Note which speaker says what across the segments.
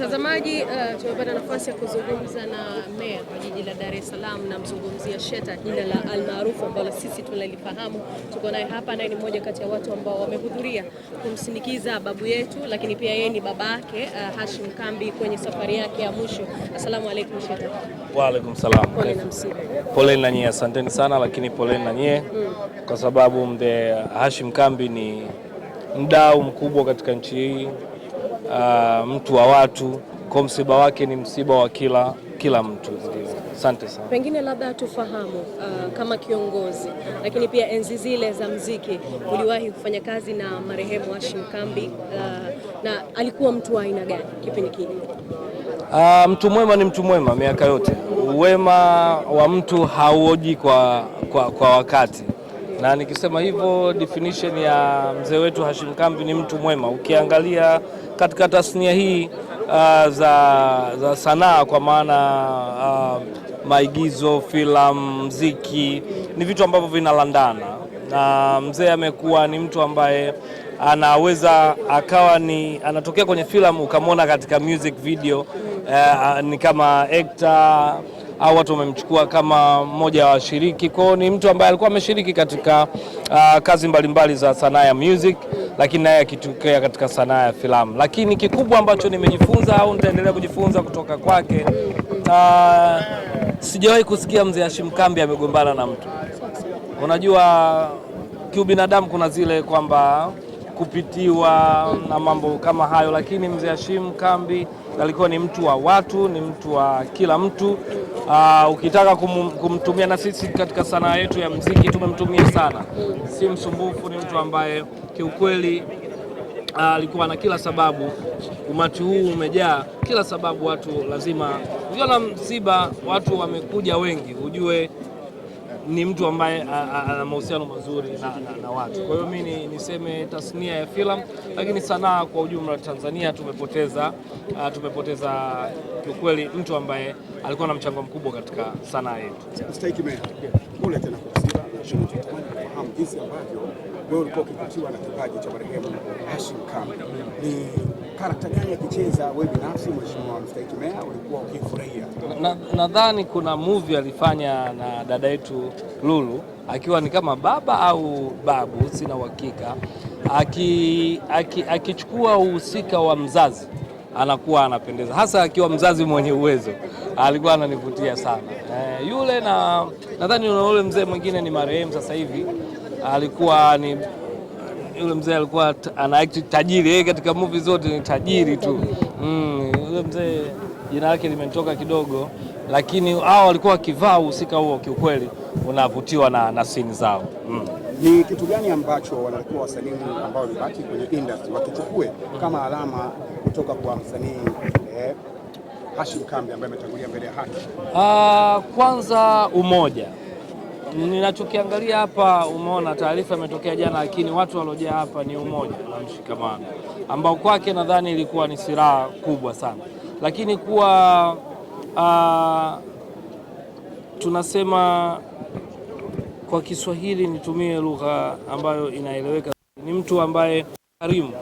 Speaker 1: Mtazamaji, tumepata nafasi ya kuzungumza na meya wa jiji la Dar es Salaam, na mzungumzia Sheta, jina la almaarufu ambalo sisi tunalifahamu. Tuko naye hapa, naye ni mmoja kati ya watu ambao wamehudhuria kumsindikiza babu yetu, lakini pia yeye ni babake Hashim Kambi kwenye safari yake ya mwisho. Asalamu alaykum Sheta.
Speaker 2: Wa alaykum salam.
Speaker 1: Pole na msiba.
Speaker 2: Pole na nyie, asanteni sana, lakini pole na nyie kwa sababu mzee Hashim Kambi ni mdau mkubwa katika nchi hii. Mtu wa watu, kwa msiba wake ni msiba wa kila mtu. Asante sana.
Speaker 1: Pengine labda tufahamu kama kiongozi, lakini pia enzi zile za mziki uliwahi kufanya kazi na marehemu Hashim Kambi, na alikuwa mtu wa aina gani kipindi kile?
Speaker 2: Mtu mwema ni mtu mwema miaka yote. Uwema wa mtu hauoji kwa wakati, na nikisema hivyo definition ya mzee wetu Hashim Kambi ni mtu mwema. Ukiangalia katika tasnia hii za sanaa, kwa maana maigizo, filamu, muziki, ni vitu ambavyo vinalandana, na mzee amekuwa ni mtu ambaye anaweza akawa anatokea kwenye filamu ukamwona katika music video ni kama actor au watu wamemchukua kama mmoja wa washiriki. Kwa ni mtu ambaye alikuwa ameshiriki katika kazi mbalimbali za sanaa ya music, lakini naye akitokea katika sanaa ya filamu. Lakini kikubwa ambacho nimejifunza au nitaendelea kujifunza kutoka kwake, sijawahi kusikia mzee Hashim Kambi amegombana na mtu. Unajua kiubinadamu kuna zile kwamba kupitiwa na mambo kama hayo, lakini mzee Hashim Kambi alikuwa ni mtu wa watu, ni mtu wa kila mtu. Ukitaka kumtumia, na sisi katika sanaa yetu ya muziki tumemtumia sana. Si msumbufu, ni mtu ambaye kiukweli alikuwa na kila sababu. Umati huu umejaa, kila sababu watu lazima, ukiona msiba watu wamekuja wengi, ujue ni mtu ambaye ana mahusiano mazuri na watu. Kwa hiyo mimi niseme tasnia ya filamu, lakini sanaa kwa ujumla Tanzania tumepoteza kweli mtu ambaye alikuwa na mchango mkubwa katika sanaa yetu.
Speaker 3: Mstahiki Meya, pole tena kwa msiba, na kufahamu jinsi ambavyo wewe ulikuwa ukivutiwa na kipaji cha marehemu Hashim Kambi. Ni karakta gani akicheza wewe binafsi, Mheshimiwa Mstahiki Meya, ulikuwa ukifurahia?
Speaker 2: Nadhani kuna movie alifanya na dada yetu Lulu akiwa ni kama baba au babu, sina uhakika, akichukua uhusika wa mzazi anakuwa anapendeza, hasa akiwa mzazi mwenye uwezo. Alikuwa ananivutia sana yule, na nadhani yule mzee mwingine ni marehemu sasa hivi, alikuwa ni yule mzee alikuwa ana act tajiri. Yeye katika movie zote ni tajiri tu. Yule mzee jina lake limenitoka kidogo, lakini hao walikuwa wakivaa uhusika huo, kiukweli unavutiwa na scene zao.
Speaker 3: Ni kitu gani ambacho wanakuwa wasanii ambao wamebaki kwenye industry wakichukue kama alama kutoka kwa msanii Hashim Kambi ambaye ametangulia mbele ya haki?
Speaker 2: Kwanza umoja. Ninachokiangalia hapa, umeona taarifa imetokea jana, lakini watu waliojaa hapa ni umoja na mshikamano ambao kwake nadhani ilikuwa ni silaha kubwa sana. Lakini kuwa tunasema kwa Kiswahili, nitumie lugha ambayo inaeleweka, ni mtu ambaye karimu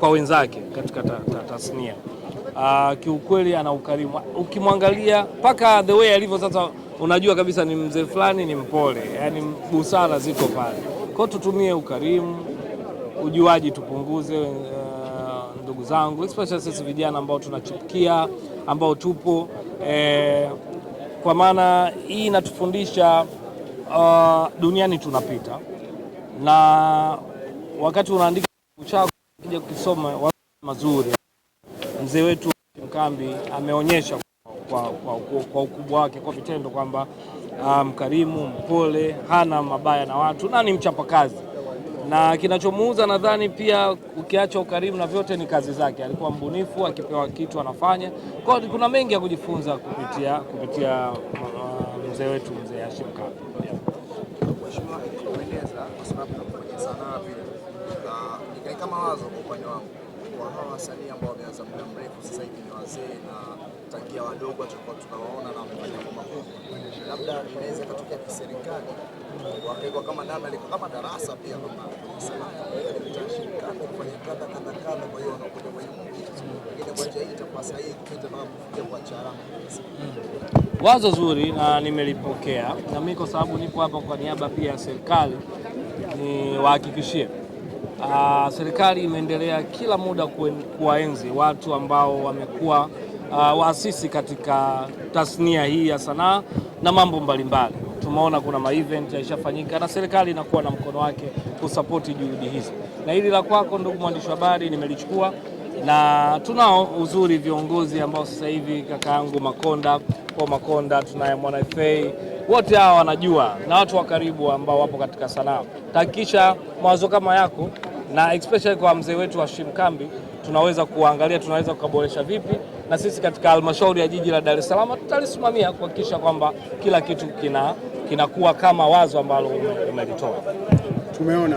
Speaker 2: kwa wenzake katika tasnia. Kiukweli ana ukarimu, ukimwangalia mpaka the way alivyo sasa unajua kabisa ni mzee fulani, ni mpole, yani busara ziko pale. Kwa tutumie ukarimu, ujuaji tupunguze, ndugu zangu, especially sisi vijana ambao tunachipukia, ambao tupo kwa maana hii inatufundisha duniani tunapita, na wakati unaandika kitabu chako ukija ukisoma mazuri, mzee wetu Kambi ameonyesha kwa ukubwa wake, kwa vitendo, kwamba mkarimu, mpole, hana mabaya na watu, na ni mchapakazi. Na kinachomuuza nadhani pia, ukiacha ukarimu na vyote, ni kazi zake. Alikuwa mbunifu, akipewa kitu anafanya. Kwa hiyo kuna mengi ya kujifunza kupitia mzee wetu, mzee Hashim Kambi.
Speaker 4: Mheshimiwa, kueleza kwa sababu tunafanya sanaa pia, ni kama wazo kwa upande wangu, kwa hawa wasanii ambao wameanza muda mrefu sasa hivi wazee na tangia wadogo tulikuwa tunawaona na kufanya mambo makubwa. Labda inaweza kutokea kiserikali wakawekwa kama namna liko kama darasa pia kama sanaa itashirika kufanya kadha. Kwa hiyo unakuta kwenye lakini kwa njia hii itakuwa sahihi kupita na kufikia kwa charama.
Speaker 2: Wazo zuri na nimelipokea, na mimi kwa sababu nipo hapa kwa niaba pia ya serikali ni wahakikishie serikali imeendelea kila muda kuwaenzi watu ambao wamekuwa waasisi katika tasnia hii ya sanaa na mambo mbalimbali. Tumeona kuna ma-event yalishafanyika na serikali inakuwa na mkono wake kusapoti juhudi hizi, na hili la kwako ndugu mwandishi wa habari nimelichukua, na tunao uzuri viongozi ambao sasa hivi kaka yangu Makonda, tunaye Mwana FA, wote hawa wanajua na watu wa karibu ambao wapo katika sanaa. Tahakikisha mawazo kama yako na especially kwa mzee wetu Hashim Kambi tunaweza kuangalia tunaweza kuboresha vipi, na sisi katika halmashauri ya jiji la Dar es Salaam tutalisimamia kuhakikisha kwamba kila kitu kinakuwa kama wazo ambalo umelitoa.
Speaker 3: Tumeona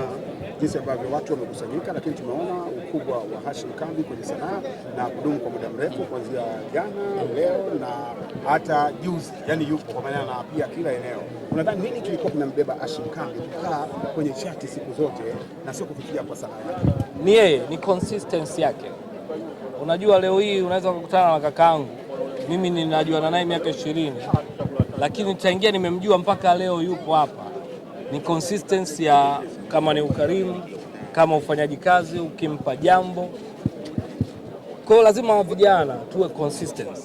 Speaker 3: jinsi ambavyo watu wamekusanyika, lakini tumeona ukubwa wa Hashim Kambi kwenye sanaa na kudumu kwa muda mrefu kuanzia jana, leo na hata juzi, yani yupo kwa maana na pia kila eneo. Unadhani nini kilikuwa kinambeba Hashim Kambi kukaa kwenye chati siku zote na sio kufikia kwa sanaa yake?
Speaker 2: Ni yeye, ni consistency yake. Unajua leo hii unaweza kukutana na kakaangu, mimi ninajuana naye miaka 20, lakini taingia nimemjua mpaka leo yupo hapa. Ni consistency ya kama ni ukarimu, kama ufanyaji kazi, ukimpa jambo. Kwa hiyo lazima vijana tuwe consistent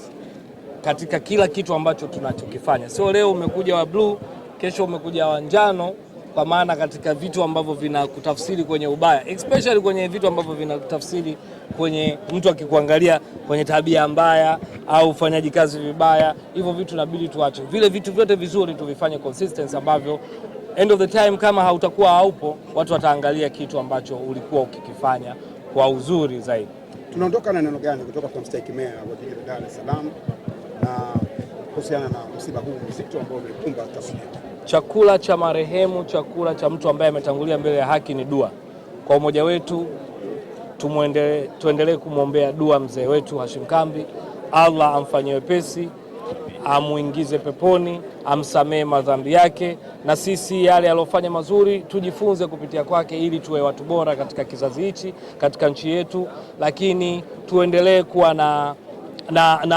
Speaker 2: katika kila kitu ambacho tunachokifanya. Sio leo umekuja wa blue, kesho umekuja wa njano, kwa maana katika vitu ambavyo vinakutafsiri kwenye ubaya, especially kwenye vitu ambavyo vinakutafsiri kwenye mtu akikuangalia kwenye tabia mbaya au ufanyaji kazi vibaya. Hivyo vitu inabidi tuache. Vile vitu vyote vizuri tuvifanye consistent, ambavyo end of the time kama hautakuwa haupo, watu wataangalia kitu ambacho ulikuwa ukikifanya kwa uzuri zaidi.
Speaker 3: Tunaondoka na neno gani kutoka kwa mstahiki meya wa jiji la Dar es Salaam na kuhusiana na msiba huu mzito ambao umekumba tasnia?
Speaker 2: Chakula cha marehemu, chakula cha mtu ambaye ametangulia mbele ya haki ni dua. Kwa umoja wetu tuendelee kumwombea dua mzee wetu Hashim Kambi. Allah amfanyie wepesi, amuingize peponi, amsamee madhambi yake, na sisi yale aliyofanya mazuri tujifunze kupitia kwake ili tuwe watu bora katika kizazi hichi, katika nchi yetu, lakini tuendelee kuwa na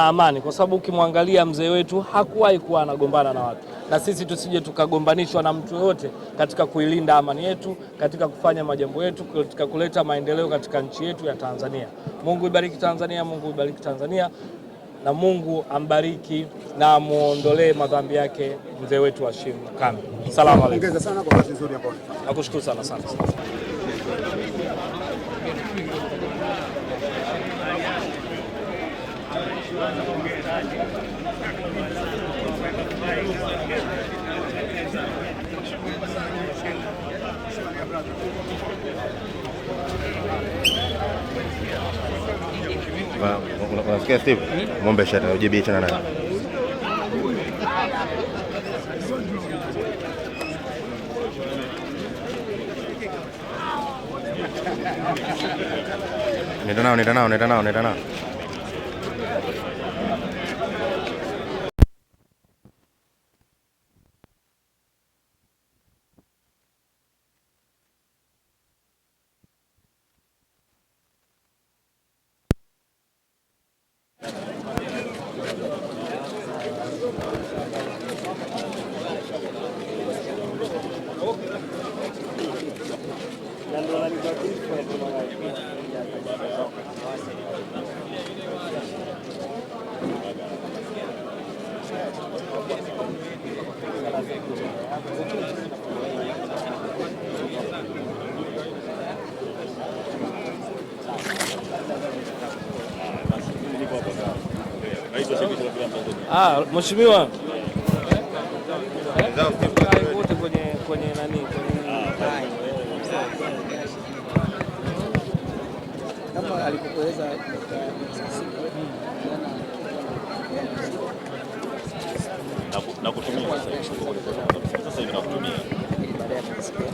Speaker 2: amani, kwa sababu ukimwangalia mzee wetu hakuwahi kuwa anagombana na watu, na sisi tusije tukagombanishwa na mtu yote katika kuilinda amani yetu, katika kufanya majambo yetu, katika kuleta maendeleo katika nchi yetu ya Tanzania. Mungu ibariki Tanzania, Mungu ibariki Tanzania, na Mungu ambariki na muondolee madhambi yake mzee wetu Hashim Kambi. Salamu alaykum.
Speaker 3: Ongeza sana kwa kazi nzuri ambayo unafanya.
Speaker 2: Nakushukuru sana sana.
Speaker 5: Unasikia Steve? Mwombe shata ujibie chana naye. Nenda nao.
Speaker 2: Mheshimiwa wote kwenye nani
Speaker 4: kama alipokueleza
Speaker 6: na kutumia sasa hivi nakutumia
Speaker 4: baadaye tutasikia.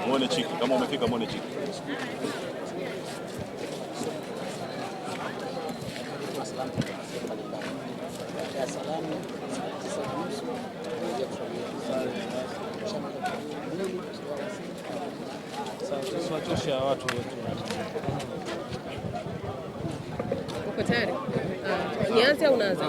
Speaker 6: Muone chiki, kama umefika muone chiki.
Speaker 2: Tusiwachoshe watu wetu.
Speaker 1: Uko tayari? Nianze au unaanza?